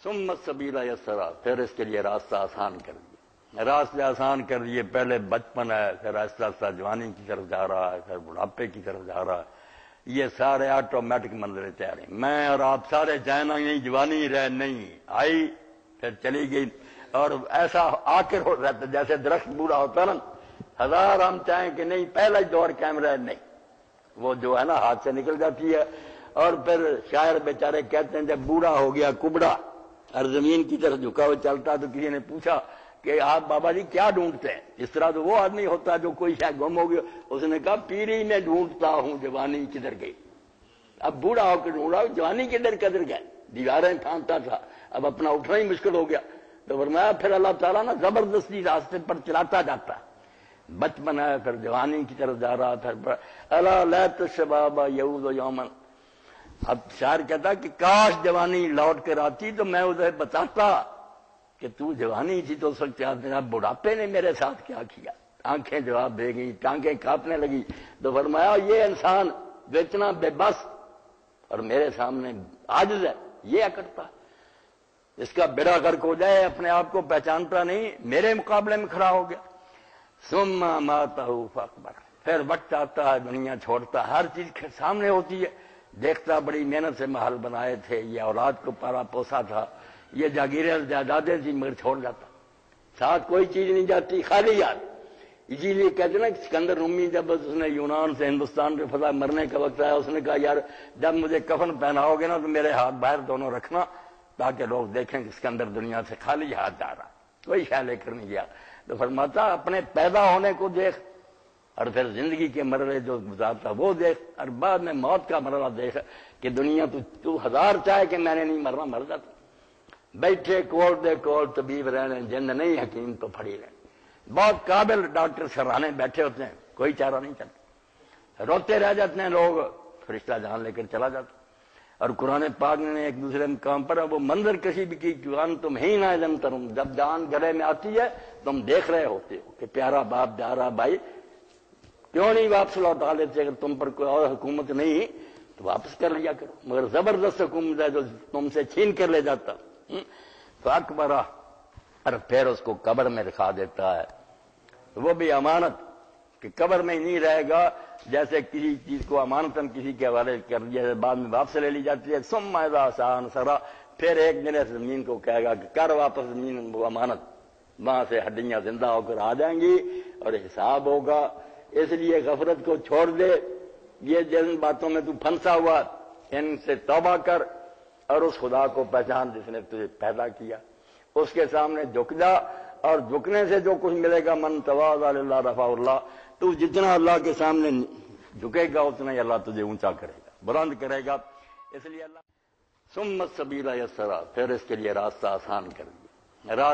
ثم السبیل یسرا، پھر اس کے لیے راستہ آسان کر دیا، راستے آسان کر دیے۔ پہلے بچپن ہے، پھر آہستہ آہستہ جوانی کی طرف جا رہا ہے، پھر بڑھاپے کی طرف جا رہا ہے۔ یہ سارے آٹومیٹک منظریں تیار ہیں۔ میں اور آپ سارے جانا نہیں، جوانی رہ نہیں آئی پھر چلی گئی، اور ایسا آخر ہو رہتا جیسے درخت بوڑھا ہوتا نا، ہزار ہم چاہیں کہ نہیں پہلا ہی دور کیمرہ نہیں، وہ جو ہے نا ہاتھ سے نکل جاتی ہے۔ اور پھر شاعر بیچارے کہتے ہیں جب بوڑھا ہو گیا کبڑا اور زمین کی طرف جھکا ہوا چلتا، تو کسی نے پوچھا کہ آپ بابا جی کیا ڈھونڈتے ہیں؟ اس طرح تو وہ آدمی ہوتا جو کوئی شاید گم ہو گیا۔ اس نے کہا پیری میں ڈھونڈتا ہوں جوانی کدھر گئی۔ اب بوڑھا ہو کے ڈھونڈا جوانی کدھر گئے، دیواریں پھاندتا تھا، اب اپنا اٹھنا ہی مشکل ہو گیا۔ تو فرمایا پھر اللہ تعالیٰ نا زبردستی راستے پر چلاتا جاتا ہے۔ بچپن ہے، پھر جوانی کی طرف جا رہا تھا، الا لیت الشباب یعود یوما۔ اب شاعر کہتا کہ کاش جوانی لوٹ کر آتی تو میں اسے بتاتا کہ تو جوانی تھی تو اس وقت بڑھاپے نے میرے ساتھ کیا کیا۔ آنکھیں جواب دے گئی، ٹانگیں کانپنے لگی۔ تو فرمایا یہ انسان جو اتنا بے بس اور میرے سامنے عاجز ہے، یہ کرتا، اس کا بیڑا غرق ہو جائے، اپنے آپ کو پہچانتا نہیں، میرے مقابلے میں کھڑا ہو گیا۔ ثم اماتہ فاقبر، پھر وقت آتا ہے، دنیا چھوڑتا، ہر چیز سامنے ہوتی ہے، دیکھتا بڑی محنت سے محل بنائے تھے، یہ اولاد کو پالا پوسا تھا، یہ جاگیریں جائیدادیں تھی، مگر چھوڑ جاتا، ساتھ کوئی چیز نہیں جاتی، خالی یاد۔ اسی لیے کہتے ہیں نا سکندر رومی جب اس نے یونان سے ہندوستان پہ فتح مرنے کا وقت آیا، اس نے کہا یار جب مجھے کفن پہناؤ گے نا تو میرے ہاتھ باہر دونوں رکھنا تاکہ لوگ دیکھیں کہ سکندر دنیا سے خالی ہاتھ جا رہا، کوئی شے لے کر نہیں گیا۔ تو فرماتا اپنے پیدا ہونے کو دیکھ، اور پھر زندگی کے مرحلے جو گزارتا وہ دیکھ، اور بعد میں موت کا مرحلہ دیکھ کہ دنیا تو ہزار چاہے کہ میں نے نہیں مرنا، مر جاتا۔ بیٹھے کول دے کول طبیب رہنے، جن نہیں حکیم تو پھڑی رہنے۔ بہت قابل ڈاکٹر سرانے بیٹھے ہوتے ہیں، کوئی چارہ نہیں چلتا، روتے رہ جاتے ہیں لوگ، فرشتہ جان لے کر چلا جاتا۔ اور قرآن پاک نے ایک دوسرے مقام پر وہ منظر کشی بھی کی، جوان تم ہی نہ دم ترم، جب جان گلے میں آتی ہے تم دیکھ رہے ہوتے ہو کہ پیارا باپ جا رہا، بھائی کیوں نہیں واپس لوٹا لیتے؟ اگر تم پر کوئی اور حکومت نہیں تو واپس کر لیا کرو، مگر زبردست حکومت ہے جو تم سے چھین کر لے جاتا۔ تو اکبرہ، اور پھر اس کو قبر میں رکھا دیتا ہے، وہ بھی امانت کہ قبر میں ہی نہیں رہے گا، جیسے کسی چیز کو امانتاً کسی کے حوالے کر دیا بعد میں واپس لے لی جاتی ہے۔ ثم اذا شاء انشرہ، پھر ایک دن اس زمین کو کہے گا کہ کر واپس زمین وہ امانت، وہاں سے ہڈیاں زندہ ہو کر آ جائیں گی اور حساب ہوگا۔ اس لیے غفلت کو چھوڑ دے، یہ جن باتوں میں تو پھنسا ہوا ان سے توبہ کر، اور اس خدا کو پہچان جس نے تجھے پیدا کیا، اس کے سامنے جھک جا، اور جھکنے سے جو کچھ ملے گا، من تواضع للہ رفعہ اللہ، تو جتنا اللہ کے سامنے جھکے گا اتنا ہی اللہ تجھے اونچا کرے گا، بلند کرے گا۔ اس لیے اللہ ثم السبیل یسرا، پھر اس کے لیے راستہ آسان کر دیا۔